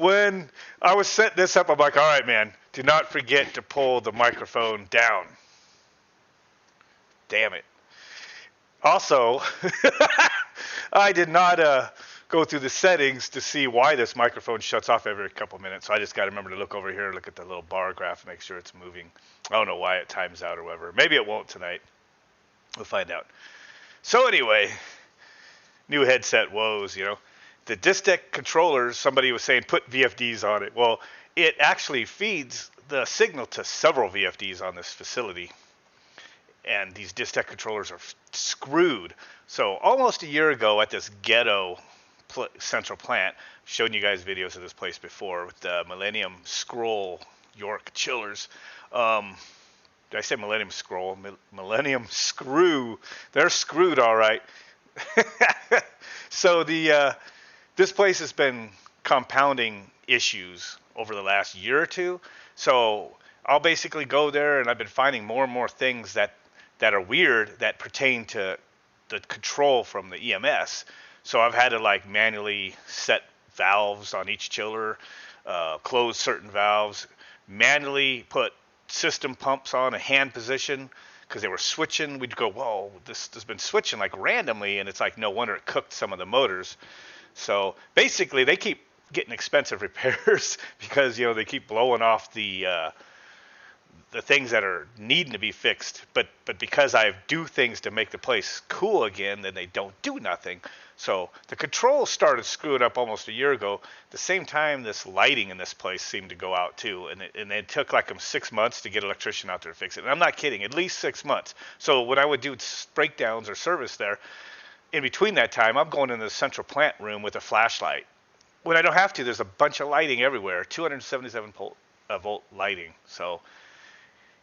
when I was setting this up, I'm like, all right, man, do not forget to pull the microphone down. Damn it. Also, I did not go through the settings to see why this microphone shuts off every couple minutes. So I just got to remember to look over here, look at the little bar graph, make sure it's moving. I don't know why it times out or whatever. Maybe it won't tonight. We'll find out. So anyway, new headset woes, you know. The Distec controllers, somebody was saying put VFDs on it. Well, it actually feeds the signal to several VFDs on this facility. And these Distec controllers are screwed. So almost a year ago at this ghetto central plant, I've shown you guys videos of this place before with the Millennium Scroll York chillers. Did I say Millennium Scroll? Millennium Screw. They're screwed all right. So this place has been compounding issues over the last year or two. So I'll basically go there, and I've been finding more and more things that are weird that pertain to the control from the EMS. So I've had to like manually set valves on each chiller, close certain valves, manually put system pumps on a hand position because they were switching. We'd go, whoa, this has been switching like randomly, and it's like no wonder it cooked some of the motors. So basically they keep getting expensive repairs because, you know, they keep blowing off the things that are needing to be fixed, but because I do things to make the place cool again, then they don't do nothing. So the controls started screwing up almost a year ago. At the same time, this lighting in this place seemed to go out too, and it took like 6 months to get an electrician out there to fix it. And I'm not kidding, at least 6 months. So when I would do breakdowns or service there, in between that time, I'm going into the central plant room with a flashlight. When I don't have to, there's a bunch of lighting everywhere, 277 volt lighting. So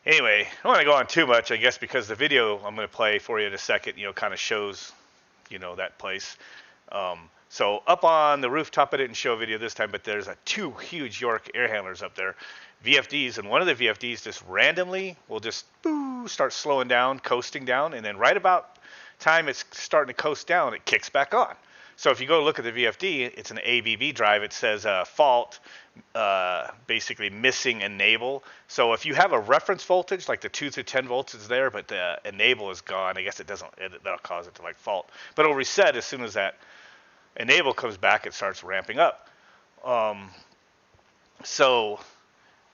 anyway, I don't want to go on too much, I guess, because the video I'm going to play for you in a second, you know, kind of shows, you know, that place. So up on the rooftop, I didn't show a video this time, but there's two huge York air handlers up there, VFDs, and one of the VFDs just randomly will just start slowing down, coasting down, and then right about time it's starting to coast down, it kicks back on. So if you go look at the VFD, it's an ABB drive. It says fault, basically missing enable. So if you have a reference voltage, like the 2 through 10 volts is there, but the enable is gone, I guess that'll cause it to like fault. But it'll reset as soon as that enable comes back, it starts ramping up.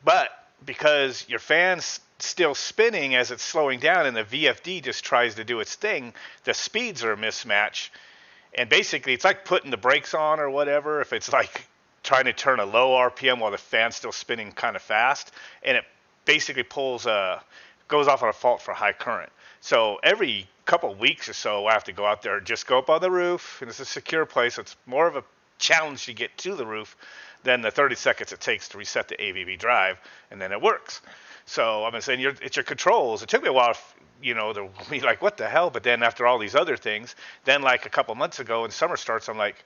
But because your fan's still spinning as it's slowing down and the VFD just tries to do its thing, the speeds are a mismatch. And basically, it's like putting the brakes on or whatever. If it's like trying to turn a low RPM while the fan's still spinning kind of fast, and it basically goes off on a fault for high current. So every couple of weeks or so, I have to go out there and just go up on the roof, and it's a secure place. So it's more of a challenge to get to the roof than the 30 seconds it takes to reset the ABB drive, and then it works. So I've been saying it's your controls. It took me a while, you know, to be like, what the hell? But then after all these other things, then like a couple months ago when summer starts, I'm like,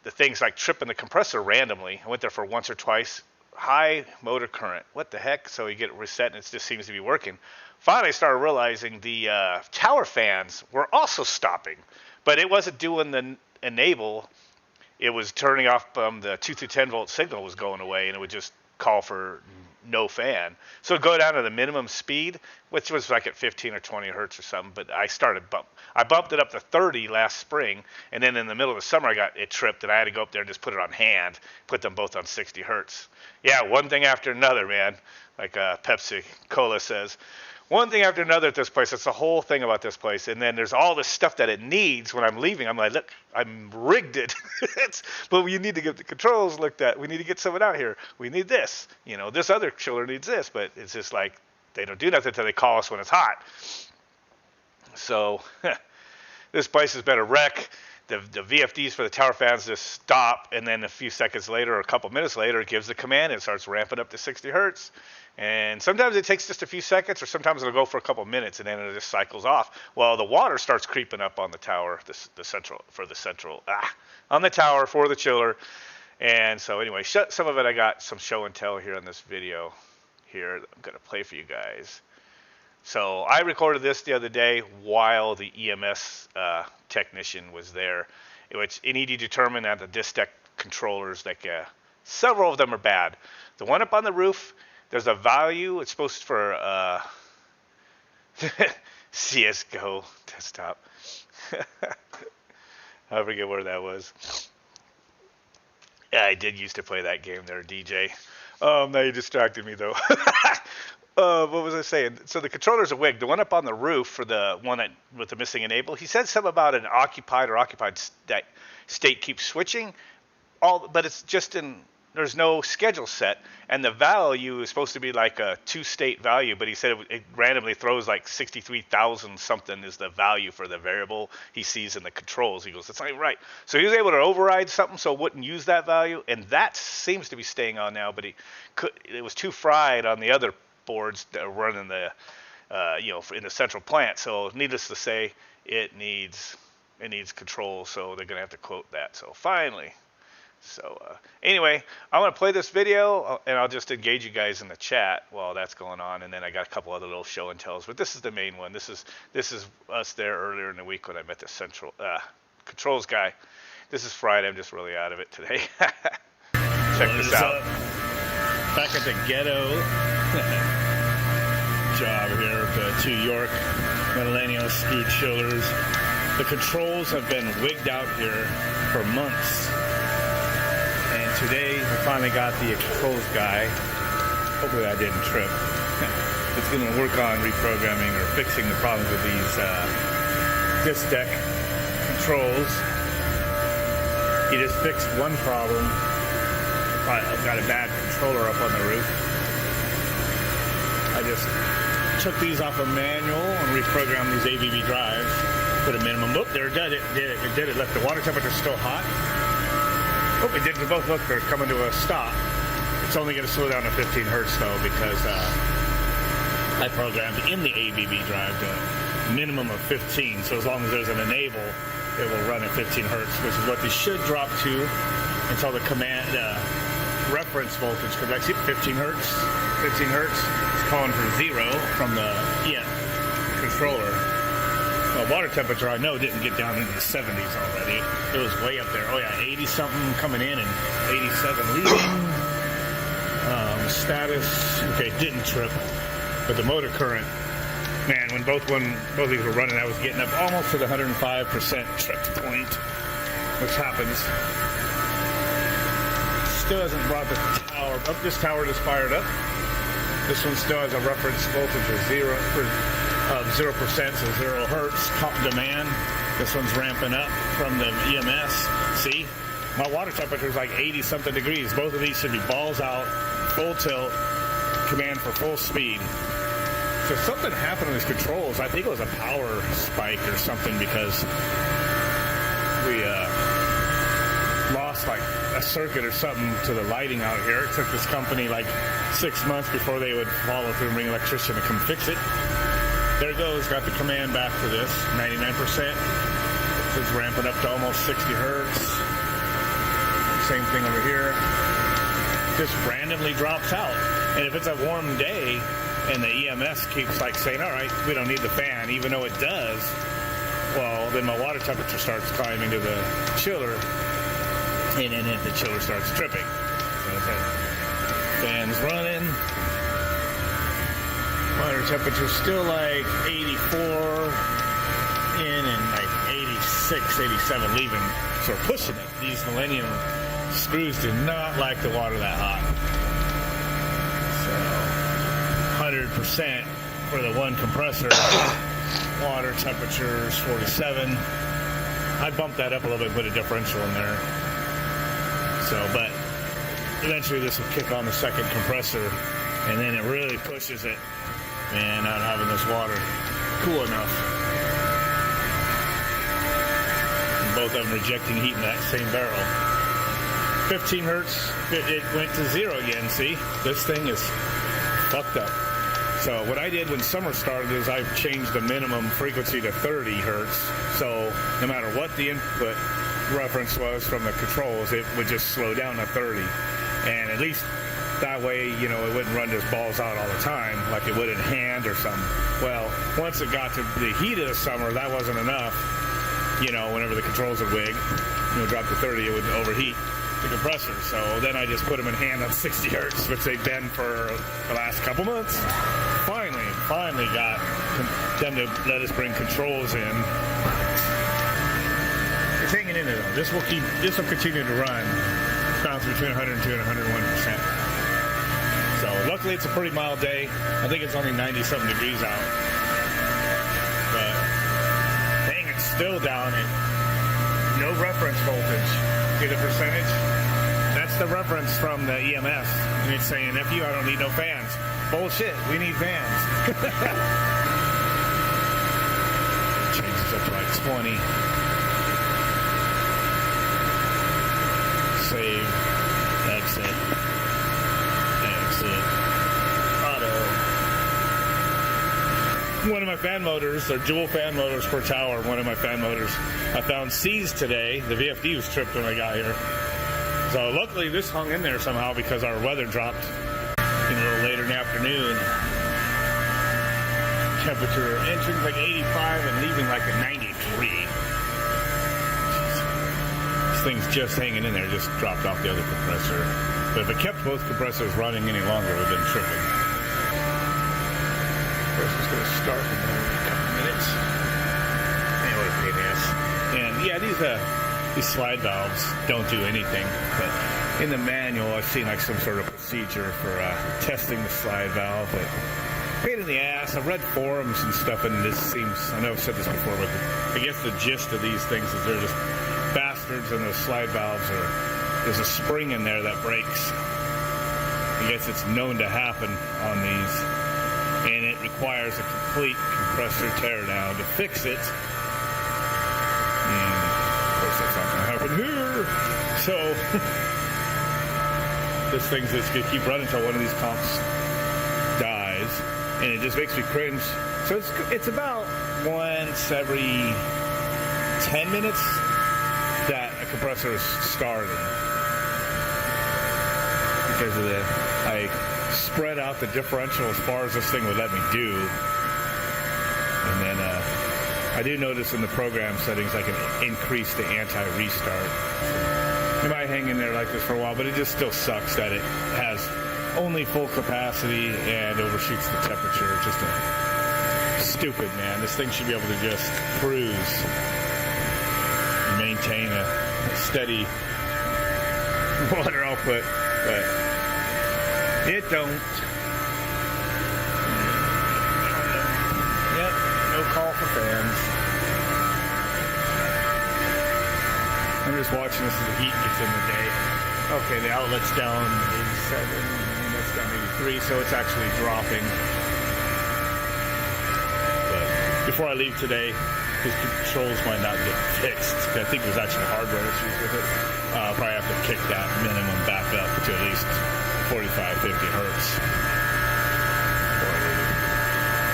the thing's like tripping the compressor randomly. I went there for once or twice, high motor current. What the heck? So you get it reset and it just seems to be working. Finally, I started realizing the tower fans were also stopping, but it wasn't doing the enable. It was turning off the 2 through 10 volt signal was going away, and it would just call for no fan. So it'd go down to the minimum speed, which was like at 15 or 20 hertz or something, but I bumped it up to 30 last spring, and then in the middle of the summer it tripped, and I had to go up there and just put it on hand, put them both on 60 hertz. Yeah, one thing after another, man, like Pepsi Cola says. One thing after another at this place. That's the whole thing about this place. And then there's all this stuff that it needs when I'm leaving. I'm like, look, I'm rigged it. But you need to get the controls looked at. We need to get someone out here. We need this. You know, this other chiller needs this. But it's just like they don't do nothing until they call us when it's hot. So this place has been a wreck. The VFDs for the tower fans just stop. And then a few seconds later or a couple minutes later, it gives the command and starts ramping up to 60 hertz. And sometimes it takes just a few seconds, or sometimes it'll go for a couple of minutes, and then it just cycles off. Well, the water starts creeping up on the tower, on the tower for the chiller. And so anyway, some of it I got some show and tell here on this video here that I'm going to play for you guys. So I recorded this the other day while the EMS technician was there, which it needed to determine that the Distec controllers, like Several of them are bad. The one up on the roof, there's a value. It's supposed for CSGO desktop. I forget where that was. Yeah, I did used to play that game there, DJ. Now you distracted me though. What was I saying? So the controller's a WIG. The one up on the roof for the one with the missing enable, he said something about an occupied state keeps switching. But it's just there's no schedule set, and the value is supposed to be like a 2-state value, but he said it randomly throws like 63,000 something is the value for the variable he sees in the controls. He goes, that's not even right. So he was able to override something so it wouldn't use that value, and that seems to be staying on now, but it was too fried on the other boards that are running the in the central plant. So needless to say, it needs control, so they're gonna have to quote that. So finally. So anyway, I'm going to play this video, and I'll just engage you guys in the chat while that's going on, and then I got a couple other little show and tells, but this is the main one. This is us there earlier in the week when I met the central controls guy. This is Friday. I'm just really out of it today. Check this out. Back at the ghetto job here at the 2 York Millennial Screw Chillers. The controls have been wigged out here for months. Today, we finally got the controls guy. Hopefully I didn't trip. It's going to work on reprogramming or fixing the problems with these disc deck controls. He just fixed one problem. I've got a bad controller up on the roof. I just took these off a manual and reprogrammed these ABB drives. Put a minimum. Oh, there it did it. It did it. Left the water temperature still hot. Oh, it did. They both look, they're coming to a stop. It's only going to slow down to 15 hertz though, because I programmed in the ABB drive to a minimum of 15. So as long as there's an enable, it will run at 15 hertz, which is what they should drop to until the command reference voltage comes back. See, 15 hertz. 15 hertz. It's calling for 0 from the controller. Well, water temperature, I know, didn't get down into the 70s already. It was way up there. Oh, yeah, 80-something coming in and 87 leaving. Status, okay, didn't trip. But the motor current, man, when both of these were running, I was getting up almost to the 105% trip point, which happens. Still hasn't brought the tower up. This tower just fired up. This one still has a reference voltage of 0%, so 0 hertz demand. This one's ramping up from the EMS. See, my water temperature is like 80-something degrees. Both of these should be balls out, full tilt, command for full speed. So something happened on these controls. I think it was a power spike or something, because we lost like a circuit or something to the lighting out here. It took this company like 6 months before they would follow through and bring an electrician to come fix it. There it goes, got the command back to this, 99%. It's ramping up to almost 60 hertz. Same thing over here. Just randomly drops out. And if it's a warm day and the EMS keeps like saying, all right, we don't need the fan, even though it does, well, then my water temperature starts climbing to the chiller, and then the chiller starts tripping. So fan's running. Water temperature still like 84 in and like 86, 87 leaving. So we're pushing it. These Millennium screws do not like the water that hot. So 100% for the one compressor. Water temperature is 47. I bumped that up a little bit, put a differential in there. So, but eventually this will kick on the second compressor, and then it really pushes it. Man, not having this water cool enough. And both of them rejecting heat in that same barrel. 15 hertz, it went to 0 again, see? This thing is fucked up. So what I did when summer started is I changed the minimum frequency to 30 hertz. So no matter what the input reference was from the controls, it would just slow down to 30. And at least that way, you know, it wouldn't run just balls out all the time like it would in hand or something. Well, once it got to the heat of the summer, that wasn't enough. You know, whenever the controls would wig, you know, drop to 30, it would overheat. the compressors. So then I just put them in hand on 60 hertz, which they've been for the last couple months. Finally got them to let us bring controls in. It's hanging in there though. This will continue to run. It's bouncing between 102 and 101%. So luckily it's a pretty mild day. I think it's only 90-something degrees out. But hanging still down at no reference voltage. See the percentage? That's the reference from the EMS. And it's saying, F you, I don't need no fans. Bullshit, we need fans. Changes up to like 20. Save. Exit. Auto. One of my fan motors, they're dual fan motors per tower. One of my fan motors I found seized today. The VFD was tripped when I got here. So luckily this hung in there somehow because our weather dropped a little later in the afternoon. Temperature entering like 85 and leaving like a 93. This thing's just hanging in there, just dropped off the other compressor. But if it kept both compressors running any longer, it would have been tripping. Compressor's going to start in a couple minutes. Anyway, pain in the ass. And yeah, these slide valves don't do anything, but in the manual I've seen like some sort of procedure for testing the slide valve, but pain in the ass. I've read forums and stuff, and this seems, I know I've said this before, but I guess the gist of these things is they're just bastards, and those slide valves there's a spring in there that breaks. I guess it's known to happen on these, and it requires a complete compressor teardown to fix it. And of course that's not going to happen here. So this thing's just going to keep running until one of these pumps dies, and it just makes me cringe. So it's about once every 10 minutes that a compressor is starting. Because of I spread out the differential as far as this thing would let me do. And then I do notice in the program settings I can increase the anti-restart. It might hang in there like this for a while, but it just still sucks that it has only full capacity and overshoots the temperature. It's just stupid, man. This thing should be able to just cruise and maintain a steady water output, but it don't. Yep, no call for fans. I'm just watching this as the heat gets in the day. Okay, the outlet's down 87, and that's down 83, so it's actually dropping. But before I leave today, his controls might not get fixed. I think there's actually hardware issues with it. I'll probably have to kick that minimum back up to at least 45, 50 hertz.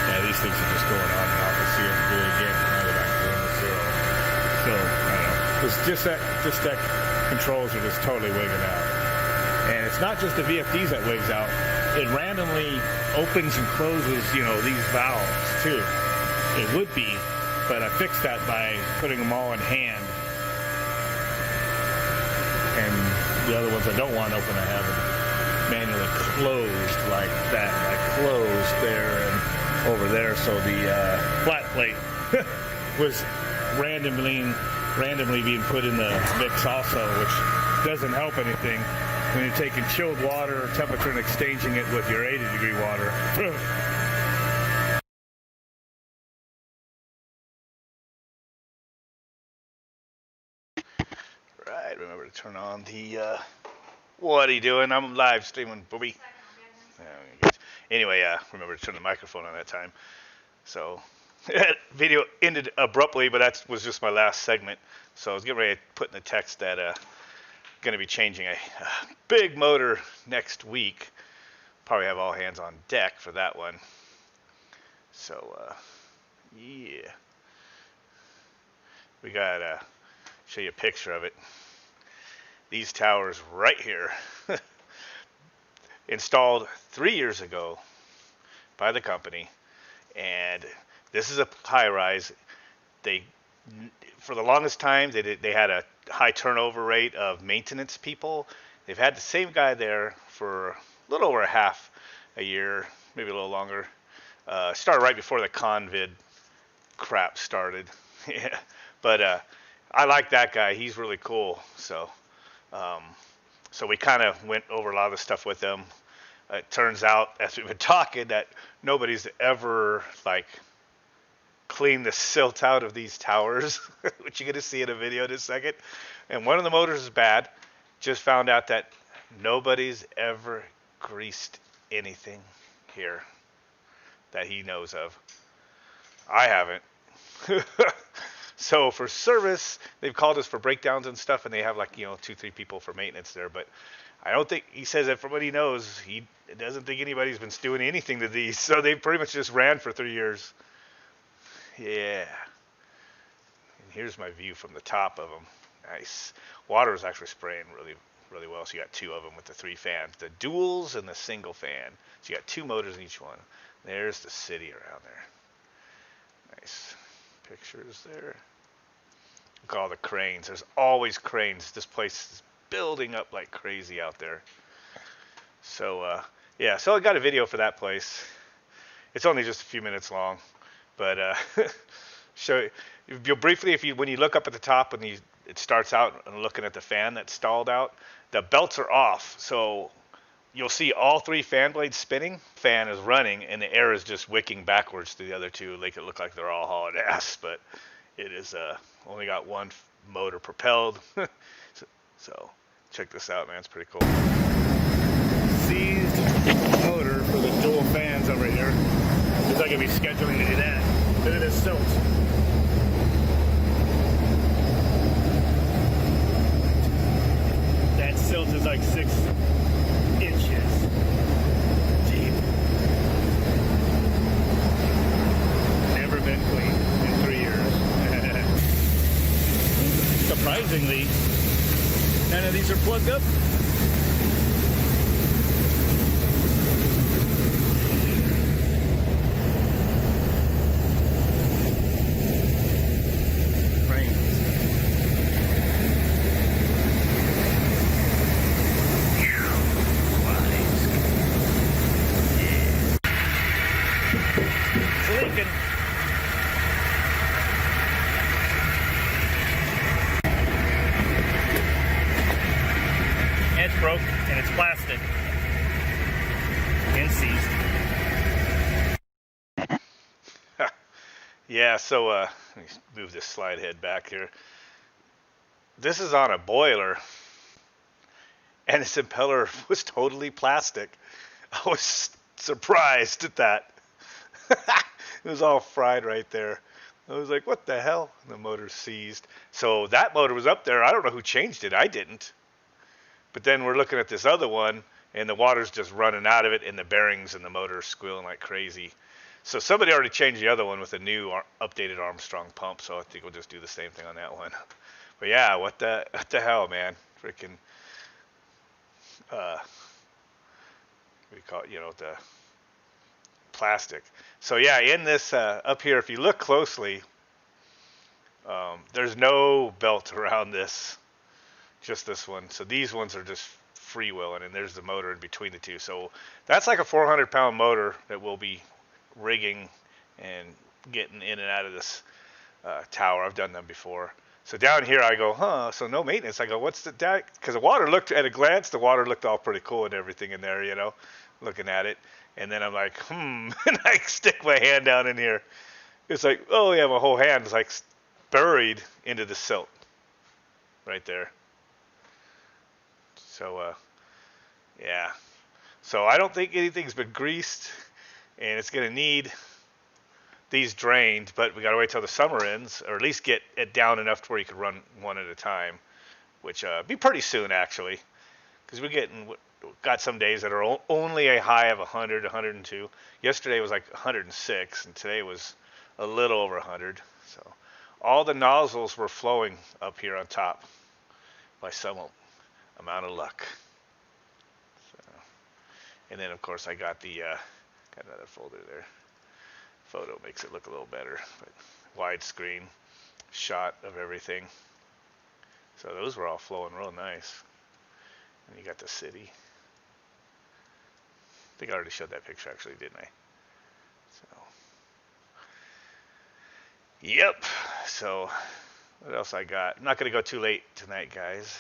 Yeah, these things are just going on and off. Let's see if we do it again. Now they're back to 1 0. So, I don't know. Because just that controls are just totally wigging out. And it's not just the VFDs that wigs out. It randomly opens and closes, these valves too. It would be, but I fixed that by putting them all in hand. And the other ones I don't want open, I have them manually closed like that. I closed there and over there, so the flat plate was randomly being put in the mix also, which doesn't help anything when you're taking chilled water temperature and exchanging it with your 80-degree water. Right, remember to turn on the what are you doing? I'm live streaming, booby. Anyway, remember to turn the microphone on that time. So video ended abruptly, but that was just my last segment. So I was getting ready to put in the text that going to be changing a big motor next week. Probably have all hands on deck for that one. So yeah, we got show you a picture of it. These towers right here, installed 3 years ago by the company, and this is a high rise. For the longest time they had a high turnover rate of maintenance people. They've had the same guy there for a little over a year, maybe a little longer. Started right before the COVID crap started. Yeah, but I like that guy. He's really cool. Um, so we kind of went over a lot of the stuff with him. It turns out, as we've been talking, that nobody's ever like cleaned the silt out of these towers, which you're going to see in a video in a second. And one of the motors is bad. Just found out that nobody's ever greased anything here that he knows of. I haven't. So for service, they've called us for breakdowns and stuff, and they have like, 2-3 people for maintenance there. But I don't think, he says that from what he knows, he doesn't think anybody's been doing anything to these. So they pretty much just ran for 3 years. Yeah. And here's my view from the top of them. Nice. Water is actually spraying really, really well. So you got 2 of them with the 3 fans, the duals and the single fan. So you got 2 motors in each one. There's the city around there. Nice pictures there. Look at all the cranes. There's always cranes. This place is building up like crazy out there. So yeah, so I got a video for that place. It's only just a few minutes long, but show you briefly when you look up at the top when it starts out and looking at the fan that's stalled out, the belts are off. So you'll see all 3 fan blades spinning. Fan is running, and the air is just wicking backwards to the other 2, make it look like they're all hauling ass. But it is only got 1 motor propelled. So check this out, man. It's pretty cool. Seized motor for the dual fans over here. Looks like I'll be scheduling to do that. Look at this silt. That silt is like 6 inches deep. Never been cleaned in 3 years. Surprisingly, none of these are plugged up. It's broke and it's plastic and seized. Yeah, so let me move this slide head back here. This is on a boiler, and its impeller was totally plastic. I was surprised at that. It was all fried right there. I was like, what the hell? And the motor seized. So that motor was up there. I don't know who changed it. I didn't. But then we're looking at this other one, and the water's just running out of it, and the bearings and the motor are squealing like crazy. So somebody already changed the other one with a new updated Armstrong pump, so I think we'll just do the same thing on that one. But yeah, what the hell, man? Freaking, what do you call it? The plastic. So yeah, in this up here, if you look closely, there's no belt around this, just this one. So these ones are just freewheeling, and there's the motor in between the 2. So that's like a 400-pound motor that we'll be rigging and getting in and out of this tower. I've done them before. So down here I go, so no maintenance. I go, what's the deck? Because the water looked, at a glance, the water looked all pretty cool and everything in there, looking at it. And then I'm like, and I stick my hand down in here. It's like, oh yeah, my whole hand is like buried into the silt right there. So, yeah. So I don't think anything's been greased, and it's going to need these drained, but we got to wait till the summer ends, or at least get it down enough to where you could run one at a time, which be pretty soon, actually, because got some days that are only a high of 100, 102. Yesterday was like 106, and today was a little over 100. So all the nozzles were flowing up here on top by some amount of luck. So, and then of course I got got another folder there. Photo makes it look a little better, but widescreen shot of everything. So those were all flowing real nice. And you got the city. I think I already showed that picture actually, didn't I? So, yep. So what else I got? I'm not going to go too late tonight, guys.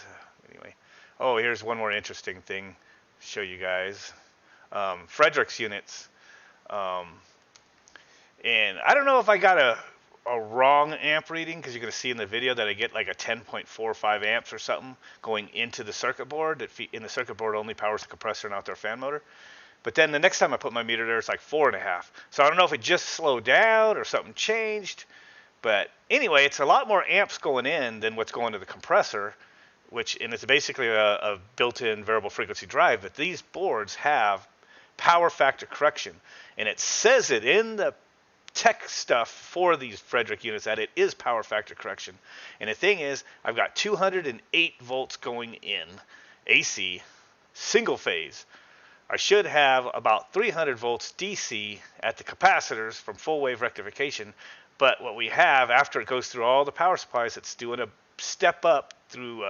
Anyway. Oh, here's one more interesting thing to show you guys. Frederick's units. And I don't know if I got a wrong amp reading, because you're going to see in the video that I get like a 10.45 amps or something going into the circuit board. In the circuit board only powers the compressor and outdoor fan motor. But then the next time I put my meter there, it's like 4.5. So I don't know if it just slowed down or something changed. But anyway, it's a lot more amps going in than what's going to the compressor, and it's basically a built-in variable frequency drive. But these boards have power factor correction, and it says it in the tech stuff for these Frederick units that it is power factor correction. And the thing is, I've got 208 volts going in AC, single phase. I should have about 300 volts DC at the capacitors from full wave rectification. But what we have, after it goes through all the power supplies, it's doing a step up through,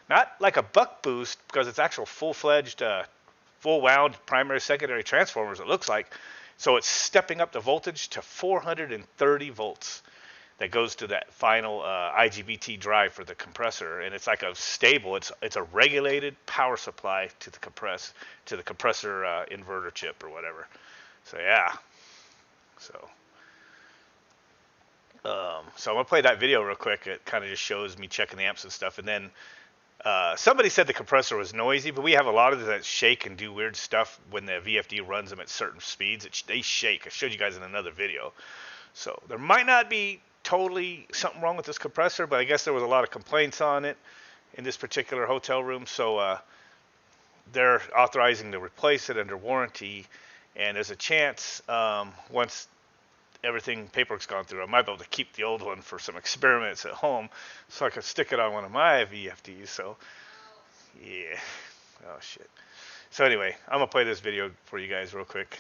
not like a buck boost, because it's actual full-fledged, full wound primary secondary transformers, it looks like. So it's stepping up the voltage to 430 volts that goes to that final IGBT drive for the compressor, and it's like a stable. It's a regulated power supply to the compressor inverter chip or whatever. So yeah. So I'm gonna play that video real quick. It kind of just shows me checking the amps and stuff, and then somebody said the compressor was noisy, but we have a lot of that shake and do weird stuff when the VFD runs them at certain speeds. They shake. I showed you guys in another video. So there might not be totally something wrong with this compressor, but I guess there was a lot of complaints on it in this particular hotel room. So they're authorizing to replace it under warranty, and there's a chance once everything paperwork's gone through, I might be able to keep the old one for some experiments at home, so I could stick it on one of my VFDs. So, yeah. Oh shit. So anyway, I'm gonna play this video for you guys real quick.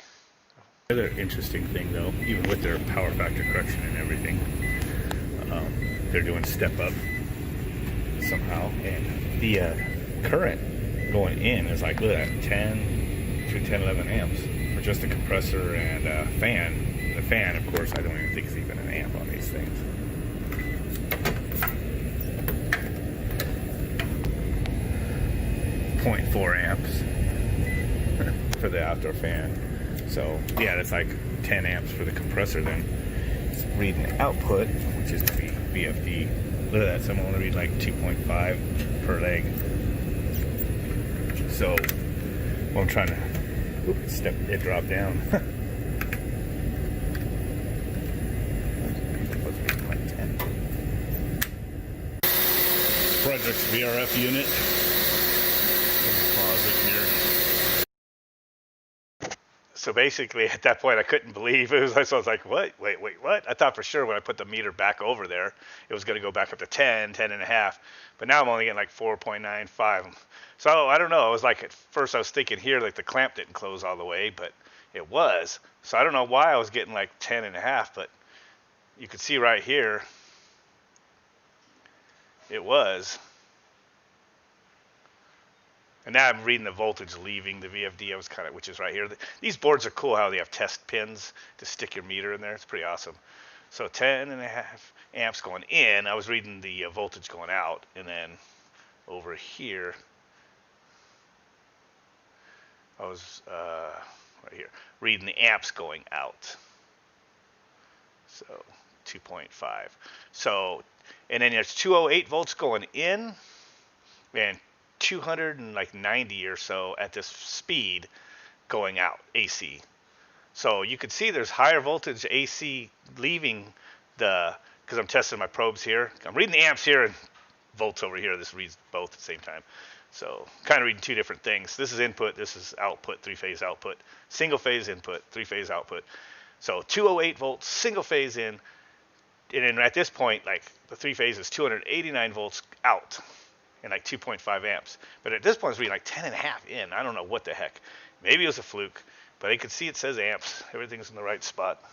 Another interesting thing, though, even with their power factor correction and everything, they're doing step up somehow, and the current going in is like, look at that, 11 amps for just the compressor and fan. The fan, of course, I don't even think is even an amp on these things. 0.4 amps for the outdoor fan. So yeah, that's like 10 amps for the compressor. Then it's reading the output, which is going to be VFD. Look at that, so I'm going to read like 2.5 per leg. So I'm trying to it dropped down. Frederick's VRF unit in the closet here. So basically, at that point, I couldn't believe it. So I was like, what? Wait, what? I thought for sure when I put the meter back over there, it was going to go back up to 10 and a half. But now I'm only getting like 4.95. So I don't know. I was like, at first I was thinking here, like the clamp didn't close all the way, but it was. So I don't know why I was getting like 10 and a half, but you can see right here, it was. And now I'm reading the voltage leaving the VFD. I was which is right here. These boards are cool how they have test pins to stick your meter in there. It's pretty awesome. So 10 and a half amps going in. I was reading the voltage going out. And then over here, I was right here reading the amps going out. So 2.5. So, and then there's 208 volts going in, and 290 or so at this speed going out AC. So you can see there's higher voltage AC leaving because I'm testing my probes here. I'm reading the amps here and volts over here. This reads both at the same time. So kind of reading two different things. This is input, this is output, three-phase output. Single phase input, three-phase output. So 208 volts, single phase in. And then at this point, like the three phase is 289 volts out and like 2.5 amps. But at this point, it's reading like 10 and a half in. I don't know what the heck. Maybe it was a fluke, but I could see it says amps. Everything's in the right spot.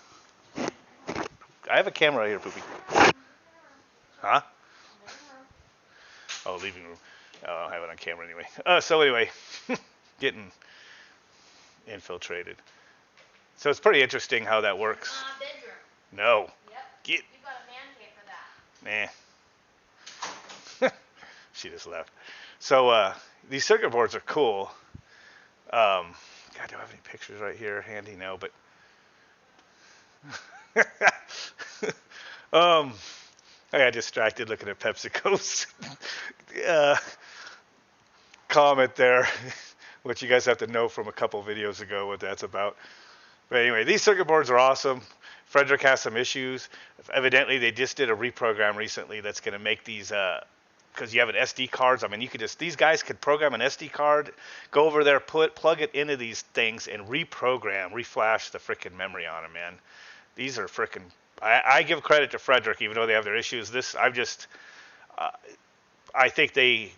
I have a camera right here, Poopy. Huh? Oh, living room. Oh, I don't have it on camera anyway. So anyway, getting infiltrated. So it's pretty interesting how that works. Bedroom. No. Yep. Get. You got a man cave for that. Nah. She just left. So these circuit boards are cool. God, do I have any pictures right here handy? No, but I got distracted looking at PepsiCo's comment there, which you guys have to know from a couple videos ago what that's about. But anyway, these circuit boards are awesome. Frederick has some issues. Evidently, they just did a reprogram recently that's going to make these, because you have an SD cards. I mean, you could just, these guys could program an SD card, go over there, plug it into these things, and reflash the freaking memory on them, man. These are freaking, I give credit to Frederick, even though they have their issues. I think they,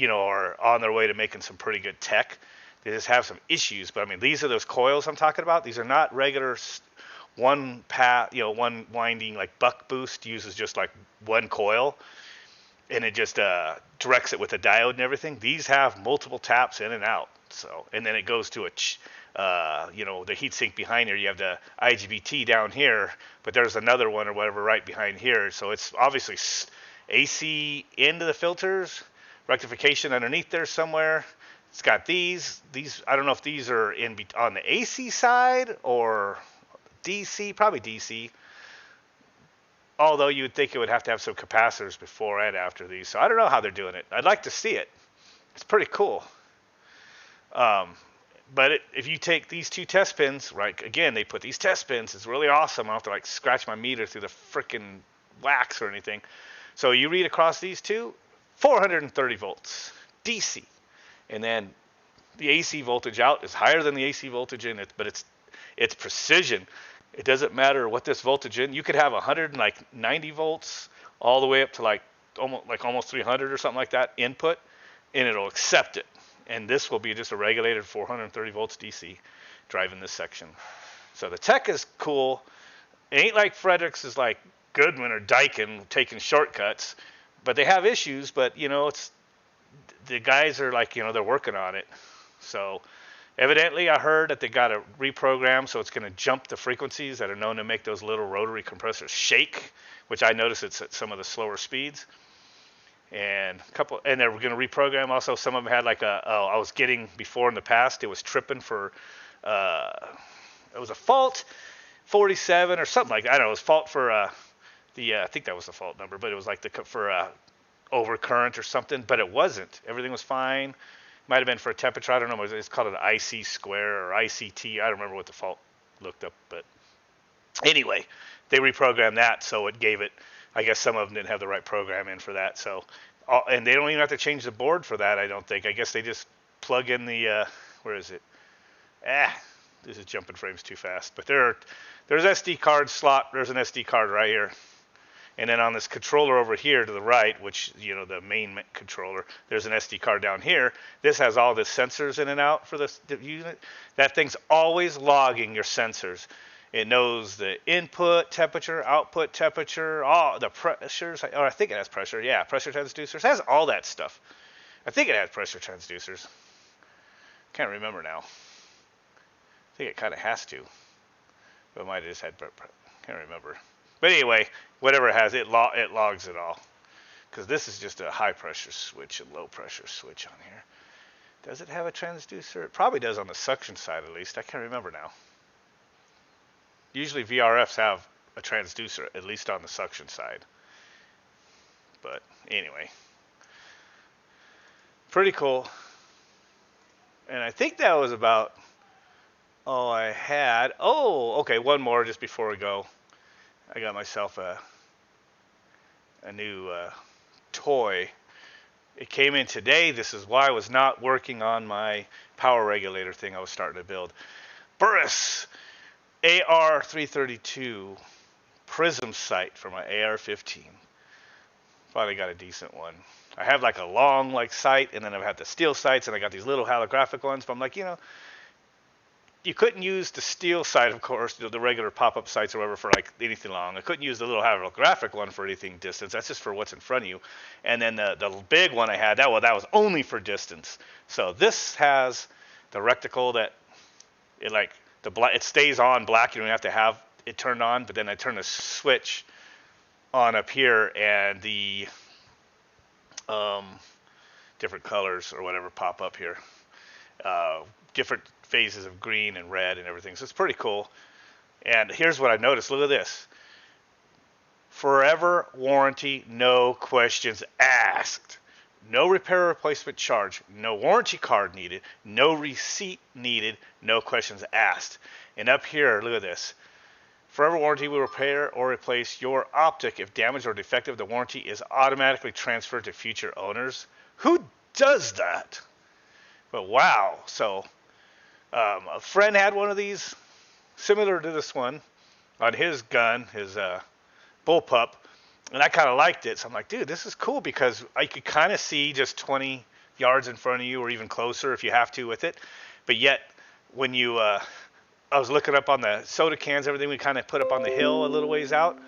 are on their way to making some pretty good tech. They just have some issues, but I mean, these are those coils I'm talking about. These are not regular one winding like buck boost uses just like one coil, and it just directs it with a diode and everything. These have multiple taps in and out. So, and then it goes to the heatsink behind here. You have the IGBT down here, but there's another one or whatever right behind here. So it's obviously AC into the filters, rectification underneath there somewhere. It's got these. I don't know if these are on the AC side or DC, probably DC. Although you would think it would have to have some capacitors before and after these. So I don't know how they're doing it. I'd like to see it. It's pretty cool. But if you take these two test pins, right, again, they put these test pins. It's really awesome. I don't have to like scratch my meter through the freaking wax or anything. So you read across these two, 430 volts, DC. And then the AC voltage out is higher than the AC voltage in it, but it's precision. It doesn't matter what this voltage in. You could have 190 volts all the way up to like almost 300 or something like that input, and it'll accept it. And this will be just a regulated 430 volts DC driving this section. So the tech is cool. It ain't like Frederick's is like Goodman or Daikin taking shortcuts, but they have issues. But it's the guys are like they're working on it. So evidently, I heard that they got a reprogram, so it's going to jump the frequencies that are known to make those little rotary compressors shake, which I noticed it's at some of the slower speeds. And they were going to reprogram. Also, some of them had I was getting before in the past, it was tripping for, it was a fault 47 or something like that. I don't know, it was fault for I think that was the fault number, but it was like for overcurrent or something, but it wasn't. Everything was fine. Might have been for a temperature. I don't know. It's called an IC square or ICT. I don't remember what the fault looked up, but anyway, they reprogrammed that, so it gave it. I guess some of them didn't have the right program in for that. So, and they don't even have to change the board for that. I don't think. I guess they just plug in the. Where is it? This is jumping frames too fast. But there's SD card slot. There's an SD card right here. And then on this controller over here to the right, which, the main controller, there's an SD card down here. This has all the sensors in and out for the unit. That thing's always logging your sensors. It knows the input temperature, output temperature, all the pressures. Or I think it has pressure. Yeah, pressure transducers. It has all that stuff. I think it has pressure transducers. Can't remember now. I think it kind of has to. But it might have just had, can't remember. But anyway, whatever it has, it logs it all. Because this is just a high pressure switch and low pressure switch on here. Does it have a transducer? It probably does on the suction side at least. I can't remember now. Usually VRFs have a transducer, at least on the suction side. But anyway. Pretty cool. And I think that was about all I had. Oh, okay, one more just before we go. I got myself a new toy. It came in today. This is why I was not working on my power regulator thing I was starting to build. Burris AR332 prism sight for my AR-15. Finally got a decent one. I have like a long sight, and then I've had the steel sights, and I got these little holographic ones. But I'm like, you couldn't use the steel side, of course, the regular pop-up sights or whatever for like anything long. I couldn't use the little holographic one for anything distance. That's just for what's in front of you. And then the big one I had, that was only for distance. So this has the reticle that it stays on black. You don't have to have it turned on. But then I turn the switch on up here, and the different colors or whatever pop up here. Different phases of green and red and everything. So it's pretty cool. And here's what I noticed. Look at this. Forever warranty, no questions asked. No repair or replacement charge. No warranty card needed. No receipt needed. No questions asked. And up here, look at this. Forever warranty will repair or replace your Optic. If damaged or defective, the warranty is automatically transferred to future owners. Who does that? But wow. So a friend had one of these similar to this one on his gun, his bullpup, and I kind of liked it. So I'm like, dude, this is cool because I could kind of see just 20 yards in front of you or even closer if you have to with it. But yet when you I was looking up on the soda cans, everything we kind of put up on the hill a little ways out,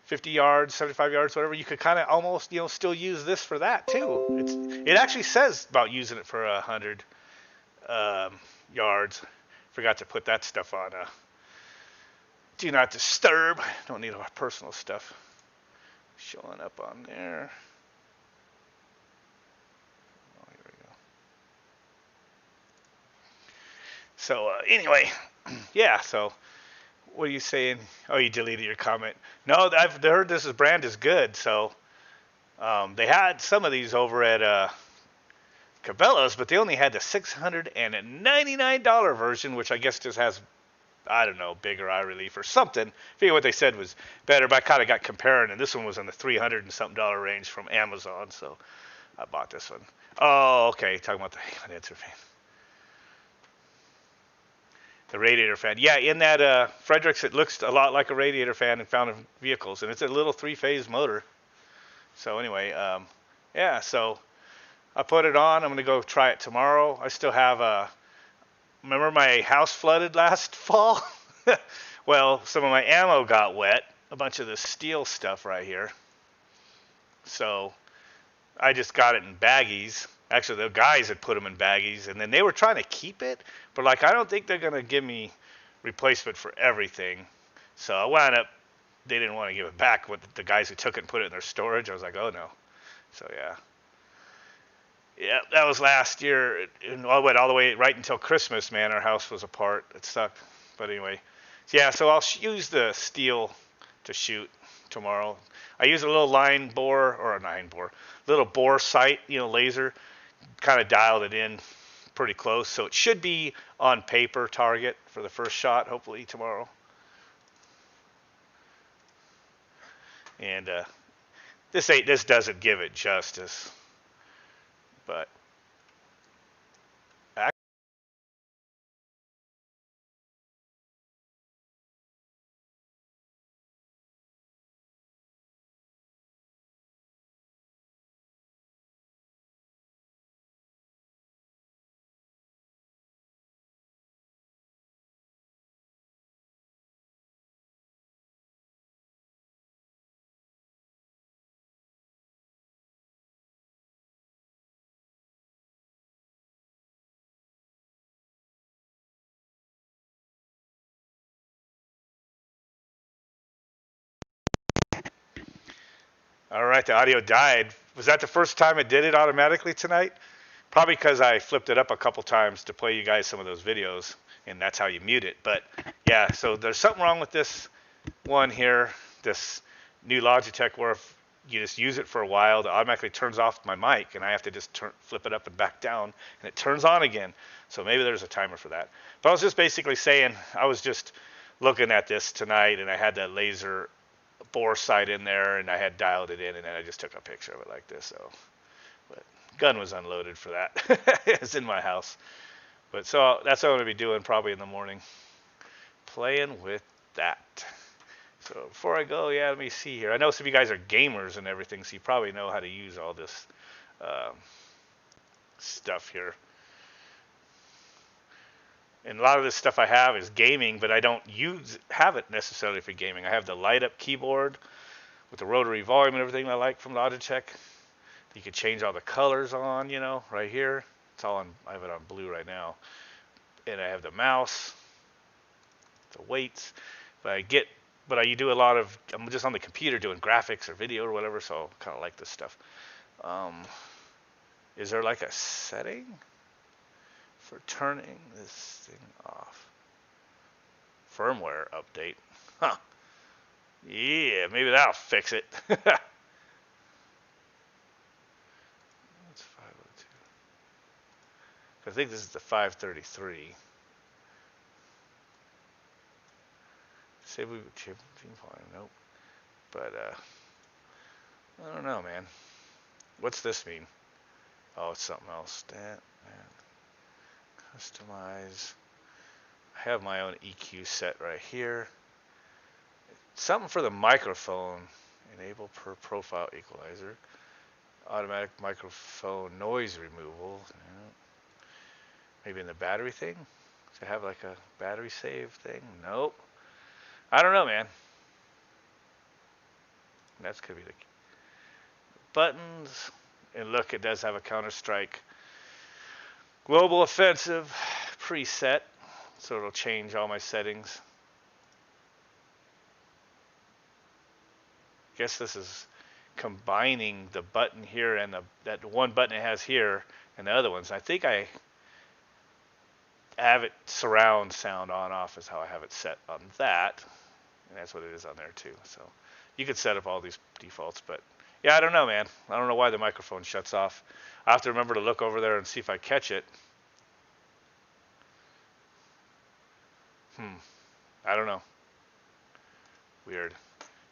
50 yards, 75 yards, whatever, you could kind of almost, still use this for that too. It actually says about using it for 100 yards. Forgot to put that stuff on. Do not disturb. Don't need our personal stuff showing up on there. Oh, here we go. So anyway, yeah. So what are you saying? Oh, you deleted your comment. No, I've heard this brand is good. So they had some of these over at Cabela's, but they only had the $699 version, which I guess just has, I don't know, bigger eye relief or something. I forget what they said was better, but I kind of got comparing, and this one was in the $300 and something range from Amazon, so I bought this one. Oh, okay, talking about the condenser fan. The radiator fan. Yeah, in that Frederick's, it looks a lot like a radiator fan and found in vehicles, and it's a little 3-phase motor. So anyway, yeah, so I put it on. I'm going to go try it tomorrow. I still have remember my house flooded last fall? Well, some of my ammo got wet. A bunch of the steel stuff right here. So I just got it in baggies. Actually, the guys had put them in baggies, and then they were trying to keep it. But, I don't think they're going to give me replacement for everything. So I wound up, they didn't want to give it back with the guys who took it and put it in their storage. I was like, oh, no. So, yeah. Yeah, that was last year. I went all the way right until Christmas, man. Our house was apart. It sucked. But anyway, yeah, so I'll use the steel to shoot tomorrow. I use a little little bore sight, laser, kind of dialed it in pretty close. So it should be on paper target for the first shot, hopefully tomorrow. And this doesn't give it justice. But all right, the audio died. Was that the first time it did it automatically tonight? Probably because I flipped it up a couple times to play you guys some of those videos, and that's how you mute it. But yeah, so there's something wrong with this one here, this new Logitech, where if you just use it for a while, it automatically turns off my mic, and I have to just flip it up and back down, and it turns on again. So maybe there's a timer for that. But I was just basically saying, I was just looking at this tonight, and I had that laser bore sight in there, and I had dialed it in, and then I just took a picture of it like this. So, but gun was unloaded for that. It's in my house. But so that's what I'm going to be doing probably in the morning, playing with that. So before I go, yeah, let me see here. I know some of you guys are gamers and everything, so you probably know how to use all this stuff here. And a lot of this stuff I have is gaming, but I don't have it necessarily for gaming. I have the light up keyboard with the rotary volume and everything I like from Logitech. You can change all the colors on, you know, right here. It's all on, I have it on blue right now. And I have the mouse, the weights. But I do a lot of, I'm just on the computer doing graphics or video or whatever, so I kind of like this stuff. Is there like a setting for turning this thing off? Firmware update. Huh. Yeah, maybe that'll fix it. That's 502. I think this is the 533. Say we would chip volume. Nope. But I don't know, man. What's this mean? Oh, it's something else. That, man. Customize. I have my own EQ set right here. Something for the microphone. Enable per profile equalizer. Automatic microphone noise removal. Maybe in the battery thing? Does it have like a battery save thing? Nope. I don't know, man. That's could be the buttons. And look, it does have a Counter-Strike Global Offensive preset. So it'll change all my settings. Guess this is combining the button here and that one button it has here and the other ones. I think I have it surround sound on off is how I have it set on that. And that's what it is on there too. So you could set up all these defaults, but yeah, I don't know, man. I don't know why the microphone shuts off. I have to remember to look over there and see if I catch it. I don't know. Weird.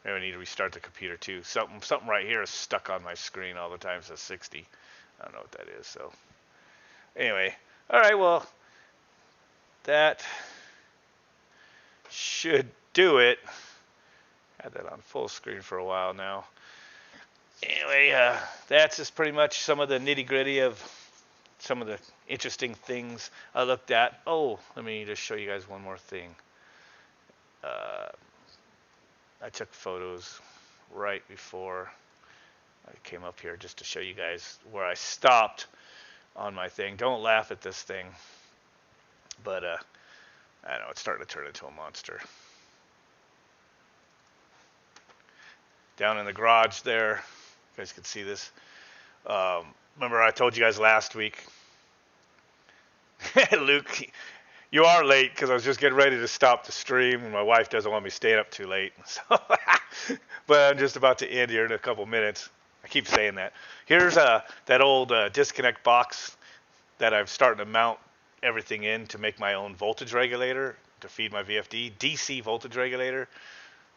Maybe I need to restart the computer too. Something right here is stuck on my screen all the time. It says 60. I don't know what that is. So anyway, all right. Well, that should do it. Had that on full screen for a while now. Anyway, that's just pretty much some of the nitty-gritty of some of the interesting things I looked at. Oh, let me just show you guys one more thing. I took photos right before I came up here just to show you guys where I stopped on my thing. Don't laugh at this thing, but I don't know, it's starting to turn into a monster. Down in the garage there, you guys can see this. Remember I told you guys last week, Luke, you are late because I was just getting ready to stop the stream and my wife doesn't want me staying up too late. So, but I'm just about to end here in a couple minutes. I keep saying that. Here's that old disconnect box that I'm starting to mount everything in to make my own voltage regulator to feed my VFD, DC voltage regulator.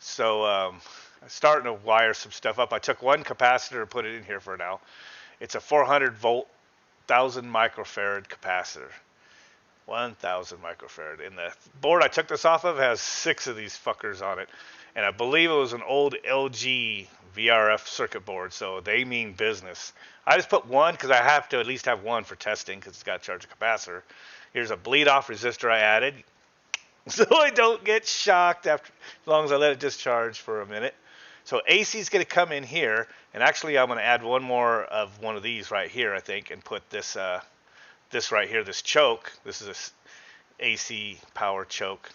So I'm starting to wire some stuff up. I took one capacitor and put it in here for now. It's a 400 volt, 1000 microfarad capacitor. 1000 microfarad. And the board I took this off of has 6 of these fuckers on it. And I believe it was an old LG VRF circuit board, so they mean business. I just put one because I have to at least have one for testing because it's got to charge a capacitor. Here's a bleed off resistor I added so I don't get shocked after, as long as I let it discharge for a minute. So AC is going to come in here, and actually I'm going to add one more of one of these right here, I think, and put this this right here, this choke. This is a AC power choke.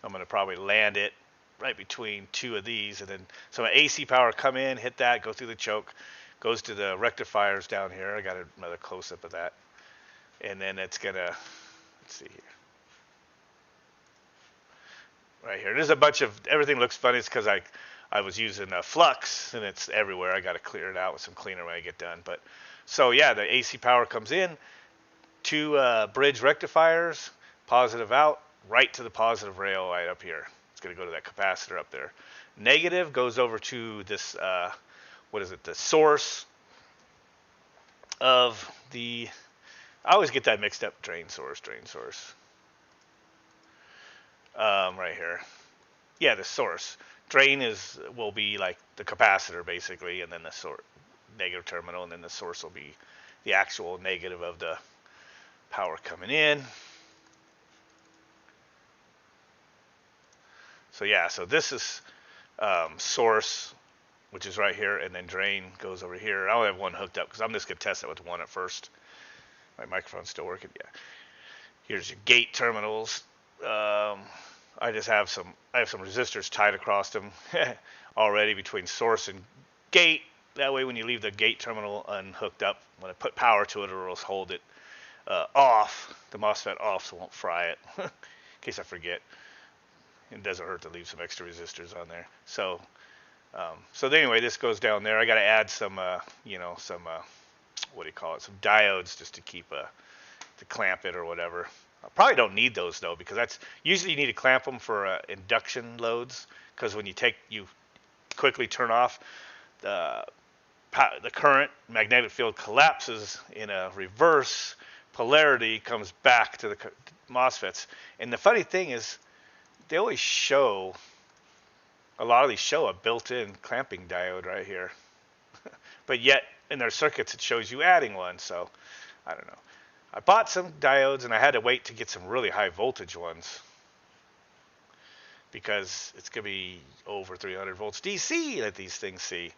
I'm going to probably land it right between 2 of these, and then so my AC power come in, hit that, go through the choke, goes to the rectifiers down here. I got another close-up of that, and then it's going to, let's see here. Right here. There's a bunch of, everything looks funny. It's because I was using flux, and it's everywhere. I got to clear it out with some cleaner when I get done. But so yeah, the AC power comes in, 2 bridge rectifiers, positive out, right to the positive rail right up here. It's going to go to that capacitor up there. Negative goes over to this, what is it, the source of the, I always get that mixed up, drain source. Right here. Yeah, the source. Drain will be like the capacitor basically, and then the negative terminal, and then the source will be the actual negative of the power coming in. So yeah, so this is source, which is right here, and then drain goes over here. I only have one hooked up because I'm just gonna test it with one at first. My microphone's still working. Yeah. Here's your gate terminals. I have some resistors tied across them already between source and gate. That way, when you leave the gate terminal unhooked up, when I put power to it, it'll hold it off, the MOSFET off, so it won't fry it. In case I forget, it doesn't hurt to leave some extra resistors on there. So anyway, this goes down there. I got to add some, some what do you call it? Some diodes just to keep to clamp it or whatever. I probably don't need those though, because that's usually you need to clamp them for induction loads, because when you quickly turn off the current, magnetic field collapses in a reverse polarity, comes back to the MOSFETs. And the funny thing is, they always show, a lot of these show a built-in clamping diode right here. But yet, in their circuits, it shows you adding one, so I don't know. I bought some diodes, and I had to wait to get some really high voltage ones, because it's going to be over 300 volts DC that these things see.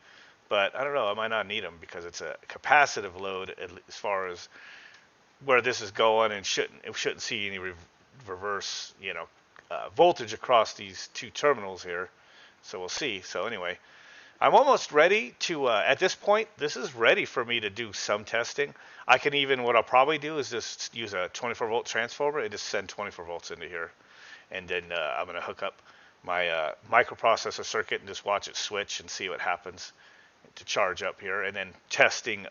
But I don't know, I might not need them, because it's a capacitive load as far as where this is going, and it shouldn't see any reverse, voltage across these two terminals here. So we'll see. So anyway, I'm almost ready to, at this point, this is ready for me to do some testing. I can even, what I'll probably do is just use a 24 volt transformer and just send 24 volts into here. And then I'm going to hook up my microprocessor circuit and just watch it switch and see what happens to charge up here. And then testing,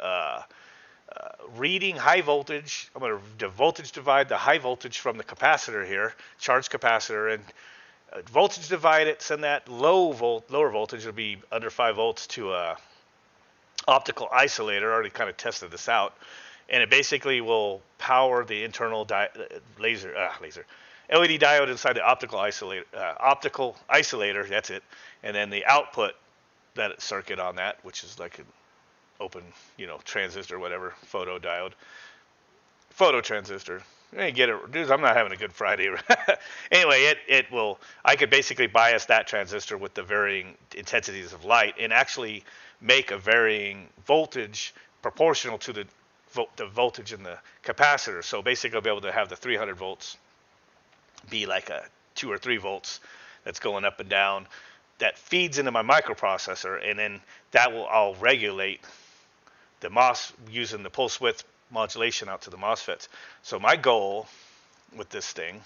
reading high voltage. I'm going to voltage divide the high voltage from the capacitor here, charge capacitor, and voltage divide it, send that lower voltage, it'll be under 5 volts, to a optical isolator. I already kind of tested this out, and it basically will power the internal LED diode inside the optical isolator, that's it, and then the output that circuit on that, which is like an open, transistor, whatever, photo transistor. Get it, dude. I'm not having a good Friday. Anyway, it will. I could basically bias that transistor with the varying intensities of light, and actually make a varying voltage proportional to the voltage in the capacitor. So basically, I'll be able to have the 300 volts be like a 2 or 3 volts that's going up and down, that feeds into my microprocessor, and then I'll regulate the MOS using the pulse width modulation out to the MOSFETs. So my goal with this thing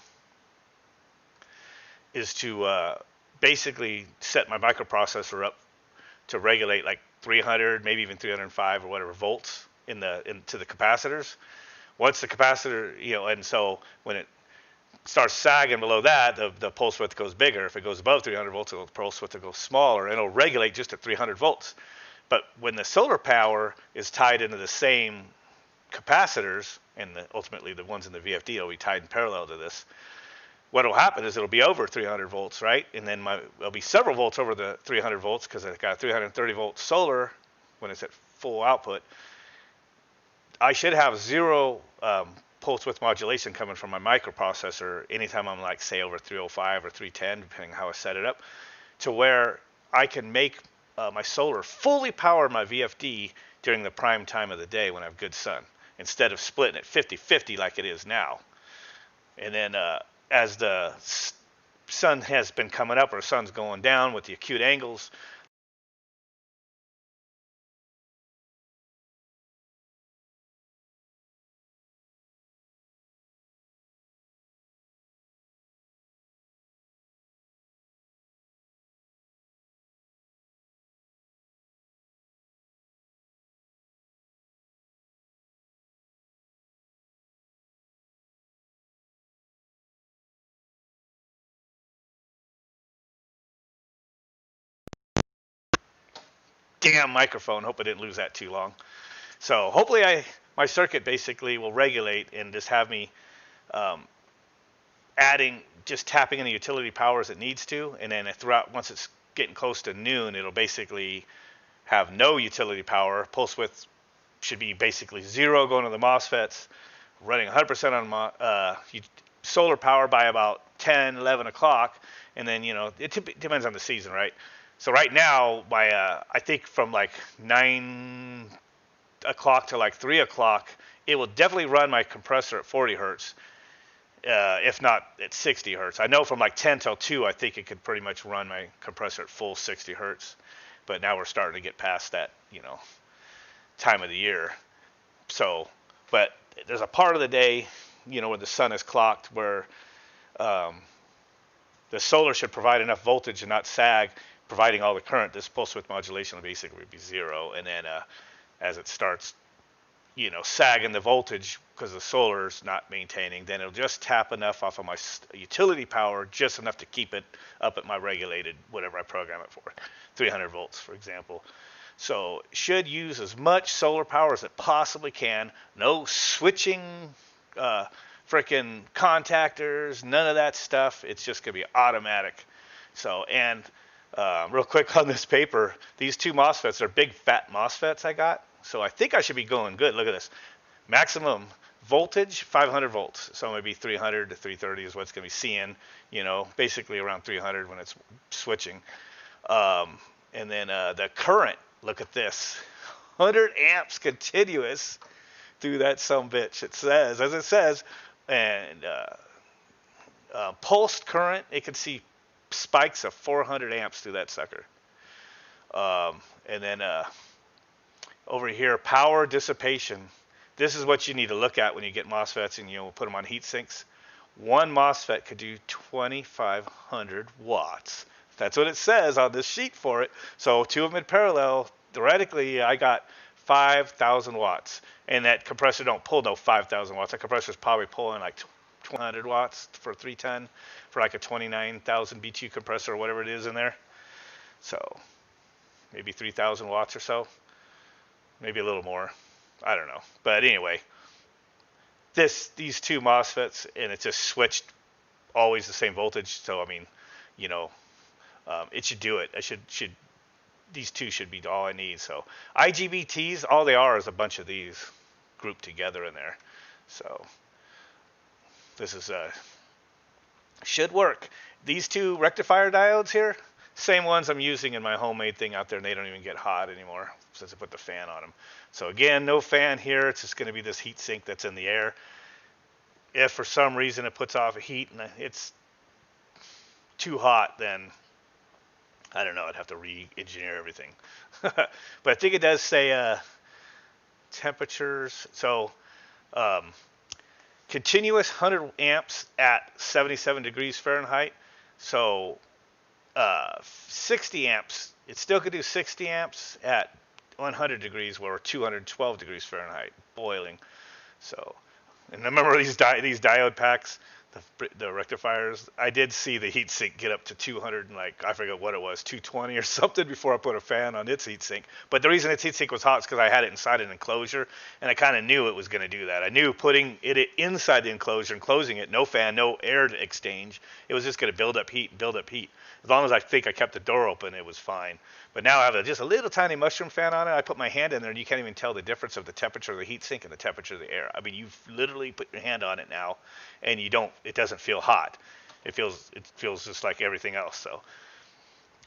is to basically set my microprocessor up to regulate like 300, maybe even 305 or whatever volts into the capacitors. Once the capacitor, and so when it starts sagging below that, the pulse width goes bigger. If it goes above 300 volts, the pulse width will go smaller, and it'll regulate just at 300 volts. But when the solar power is tied into the same capacitors, and ultimately the ones in the VFD will be tied in parallel to this, what will happen is it'll be over 300 volts, right? And then it'll be several volts over the 300 volts, because I've got 330 volt solar when it's at full output. I should have zero pulse width modulation coming from my microprocessor anytime I'm like, say, over 305 or 310, depending on how I set it up, to where I can make my solar fully power my VFD during the prime time of the day when I have good sun, instead of splitting it 50-50 like it is now. And then as the sun has been coming up, or sun's going down with the acute angles, damn microphone, hope I didn't lose that too long. So hopefully my circuit basically will regulate and just have me just tapping in the utility power as it needs to, and then once it's getting close to noon, it'll basically have no utility power. Pulse width should be basically zero going to the MOSFETs, running 100% on solar power by about 10, 11 o'clock, and then it depends on the season, right? So right now, I think from like 9 o'clock to like 3 o'clock, it will definitely run my compressor at 40 hertz, if not at 60 hertz. I know from like 10 till 2, I think it could pretty much run my compressor at full 60 hertz. But now we're starting to get past that, time of the year. So, but there's a part of the day, when the sun is clocked, where the solar should provide enough voltage and not sag, providing all the current. This pulse width modulation will basically be 0. And then as it starts, sagging the voltage because the solar is not maintaining, then it'll just tap enough off of my utility power, just enough to keep it up at my regulated, whatever I program it for, 300 volts, for example. So should use as much solar power as it possibly can. No switching frickin' contactors, none of that stuff. It's just going to be automatic. So, and real quick on this paper, these two MOSFETs are big fat MOSFETs I got. So I think I should be going good. Look at this. Maximum voltage, 500 volts. So maybe 300 to 330 is what it's going to be seeing, basically around 300 when it's switching. And then the current, look at this, 100 amps continuous through that sumbitch. It says, as it says, and pulsed current, it can see spikes of 400 amps through that sucker. And then over here, power dissipation. This is what you need to look at when you get MOSFETs and we'll put them on heat sinks. One MOSFET could do 2,500 watts. That's what it says on this sheet for it. So two of them in parallel, theoretically, I got 5,000 watts. And that compressor don't pull no 5,000 watts. That compressor is probably pulling like 200 watts for 310 for like a 29,000 BTU compressor or whatever it is in there. So maybe 3,000 watts or so. Maybe a little more. I don't know. But anyway, these two MOSFETs, and it just switched always the same voltage. So, I mean, it should do it. These two should be all I need. So IGBTs, all they are is a bunch of these grouped together in there. So this is should work. These two rectifier diodes here, same ones I'm using in my homemade thing out there, and they don't even get hot anymore since I put the fan on them. So again, no fan here. It's just going to be this heat sink that's in the air. If for some reason it puts off a heat and it's too hot, then I don't know, I'd have to re-engineer everything. But I think it does say temperatures. So continuous 100 amps at 77 degrees Fahrenheit. So 60 amps, it still could do 60 amps at 100 degrees or 212 degrees Fahrenheit, boiling. So, and remember these diode packs, the rectifiers, I did see the heat sink get up to 200 and like, I forget what it was, 220 or something before I put a fan on its heat sink. But the reason its heat sink was hot is because I had it inside an enclosure, and I kind of knew it was going to do that. I knew putting it inside the enclosure and closing it, no fan, no air exchange, it was just going to build up heat. As long as I think I kept the door open, it was fine. But now I have just a little tiny mushroom fan on it. I put my hand in there, and you can't even tell the difference of the temperature of the heat sink and the temperature of the air. I mean, you've literally put your hand on it now, and it doesn't feel hot. It feels just like everything else. So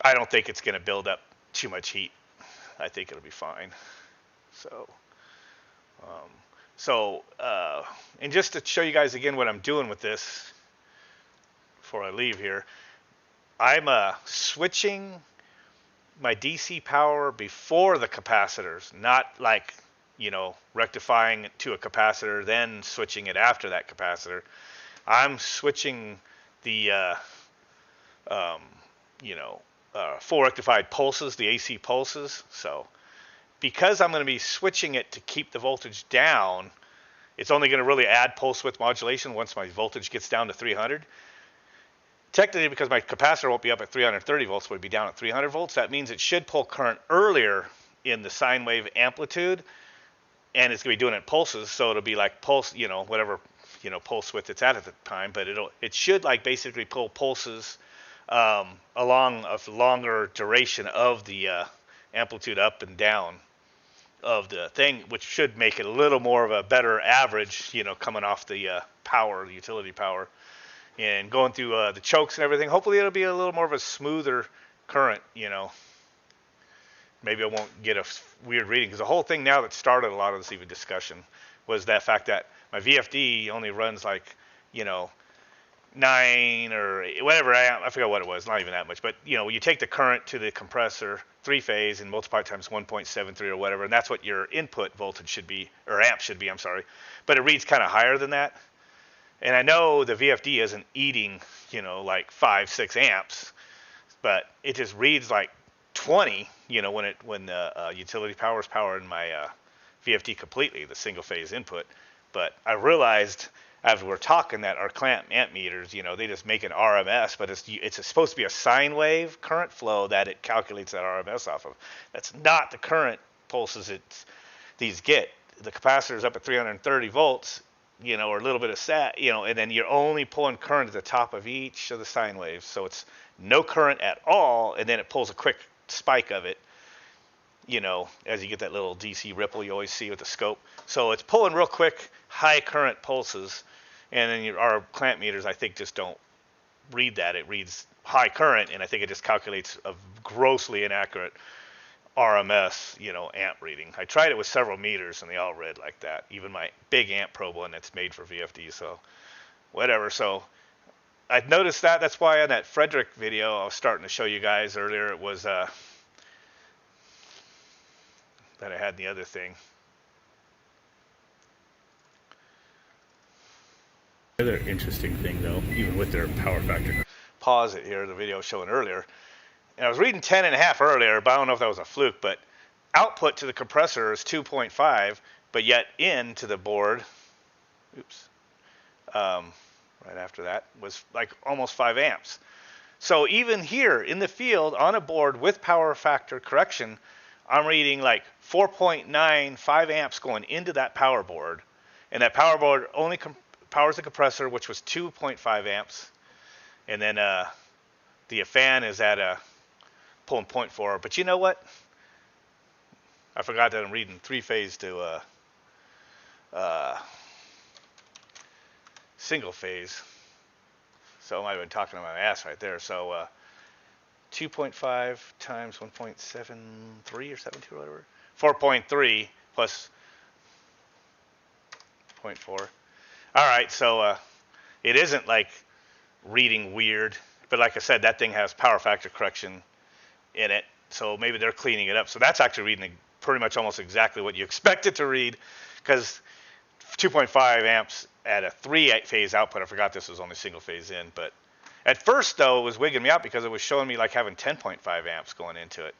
I don't think it's going to build up too much heat. I think it'll be fine. And just to show you guys again what I'm doing with this before I leave here, I'm switching my DC power before the capacitors, not like, rectifying to a capacitor, then switching it after that capacitor. I'm switching the, full rectified pulses, the AC pulses. So because I'm going to be switching it to keep the voltage down, it's only going to really add pulse width modulation once my voltage gets down to 300. Technically, because my capacitor won't be up at 330 volts, but it'll be down at 300 volts. That means it should pull current earlier in the sine wave amplitude, and it's going to be doing it in pulses, so it'll be like pulse, whatever, pulse width it's at the time, but it should like basically pull pulses along a longer duration of the amplitude up and down. of the thing, which should make it a little more of a better average, coming off the power, the utility power, and going through the chokes and everything. Hopefully it'll be a little more of a smoother current, Maybe I won't get a weird reading, because the whole thing now that started a lot of this even discussion was that fact that my VFD only runs like, 9 or whatever, I forgot what it was, not even that much, but you take the current to the compressor, 3-phase, and multiply it times 1.73 or whatever, and that's what your input voltage should be, or amp should be, I'm sorry, but it reads kind of higher than that. And I know the VFD isn't eating, like 5-6 amps, but it just reads like 20, when the utility power is powering my VFD completely, the single phase input. But I realized as we're talking that our clamp amp meters, they just make an RMS, but it's supposed to be a sine wave current flow that it calculates that RMS off of. That's not the current pulses these get. The capacitor is up at 330 volts, or a little bit of sat, and then you're only pulling current at the top of each of the sine waves. So it's no current at all, and then it pulls a quick spike of it, as you get that little DC ripple you always see with the scope. So it's pulling real quick, high current pulses, and then our clamp meters, I think, just don't read that. It reads high current, and I think it just calculates a grossly inaccurate RMS, amp reading. I tried it with several meters, and they all read like that. Even my big amp probe one that's made for VFD, so whatever. So I've noticed that. That's why on that Frederick video I was starting to show you guys earlier, it was that I had the other thing. The other interesting thing, though, even with their power factor. Pause it here, the video I was showing earlier. And I was reading 10.5 earlier, but I don't know if that was a fluke, but output to the compressor is 2.5, but yet in to the board, right after that, was like almost 5 amps. So even here in the field on a board with power factor correction, I'm reading like 4.95 amps going into that power board, and that power board only powers the compressor, which was 2.5 amps, and then the fan is at pulling 0.4. But you know what? I forgot that I'm reading 3-phase to single phase, so I might have been talking to my ass right there. So 2.5 times 1.73 or 72 or whatever, 4.3 plus 0.4. All right, so it isn't like reading weird, but like I said, that thing has power factor correction in it, so maybe they're cleaning it up. So that's actually reading pretty much almost exactly what you expect it to read, because 2.5 amps at a 3-phase output. I forgot this was only single phase in, but at first though it was wigging me out because it was showing me like having 10.5 amps going into it,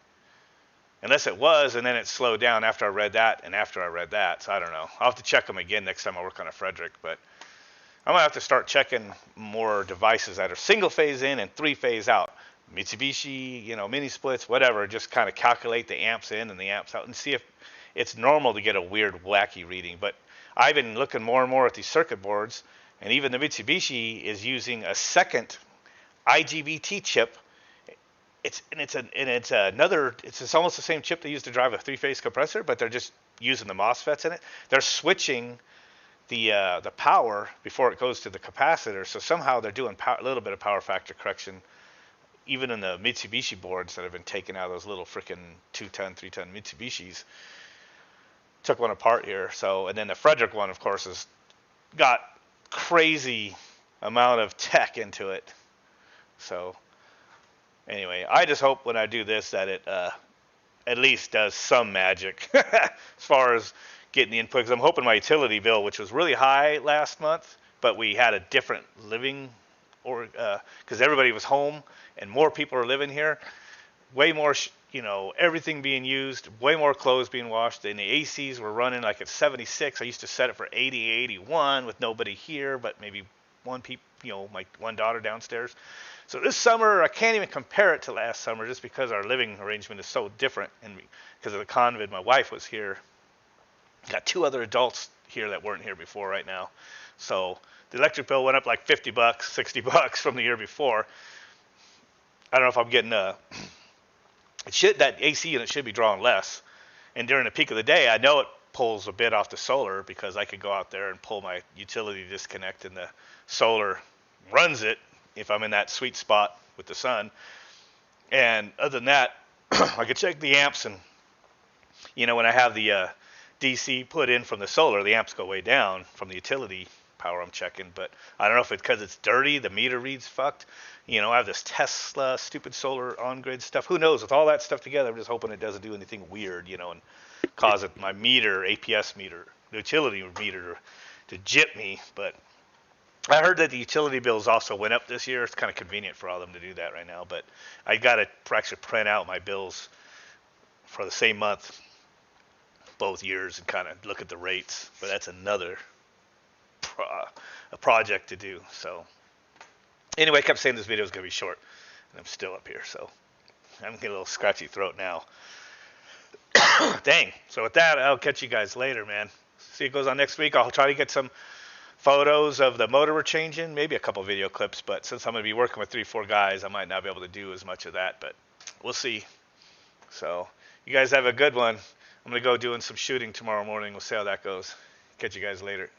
unless it was, and then it slowed down after I read that and after I read that. So I don't know. I'll have to check them again next time I work on a Frederick, but I'm gonna have to start checking more devices that are single phase in and 3-phase out. Mitsubishi, mini splits, whatever, just kind of calculate the amps in and the amps out and see if it's normal to get a weird, wacky reading. But I've been looking more and more at these circuit boards, and even the Mitsubishi is using a second IGBT chip. It's almost the same chip they use to drive a 3-phase compressor, but they're just using the MOSFETs in it. They're switching the power before it goes to the capacitor, so somehow they're doing a little bit of power factor correction, even in the Mitsubishi boards that have been taken out of those little freaking 2-ton, 3-ton Mitsubishis. Took one apart here. So, and then the Frederick one, of course, has got crazy amount of tech into it. So anyway, I just hope when I do this that it at least does some magic as far as getting the input. Because I'm hoping my utility bill, which was really high last month, but we had a different living, or because everybody was home and more people are living here, way more, everything being used, way more clothes being washed, and the ACs were running like at 76. I used to set it for 80, 81 with nobody here, but maybe my one daughter downstairs. So this summer, I can't even compare it to last summer just because our living arrangement is so different, and because of the convid, my wife was here. Got 2 other adults here that weren't here before right now. So the electric bill went up like $50, $60 from the year before. I don't know if I'm getting that AC unit should be drawing less, And during the peak of the day, I know it pulls a bit off the solar because I could go out there and pull my utility disconnect, and the solar runs it if I'm in that sweet spot with the sun. And other than that, I could check the amps, and when I have the DC put in from the solar, the amps go way down from the utility power I'm checking. But I don't know if it's because it's dirty, the meter reads fucked. I have this Tesla stupid solar on-grid stuff. Who knows? With all that stuff together, I'm just hoping it doesn't do anything weird, and cause it, my meter, APS meter, the utility meter, to jip me. But I heard that the utility bills also went up this year. It's kind of convenient for all of them to do that right now. But I got to actually print out my bills for the same month, both years, and kind of look at the rates. But that's another a project to do. So anyway, I kept saying this video is going to be short, and I'm still up here. So I'm getting a little scratchy throat now. Dang. So with that, I'll catch you guys later, man. See what goes on next week. I'll try to get some photos of the motor we're changing, maybe a couple video clips, but since I'm going to be working with 3-4 guys, I might not be able to do as much of that, but we'll see. So you guys have a good one. I'm going to go doing some shooting tomorrow morning. We'll see how that goes. Catch you guys later.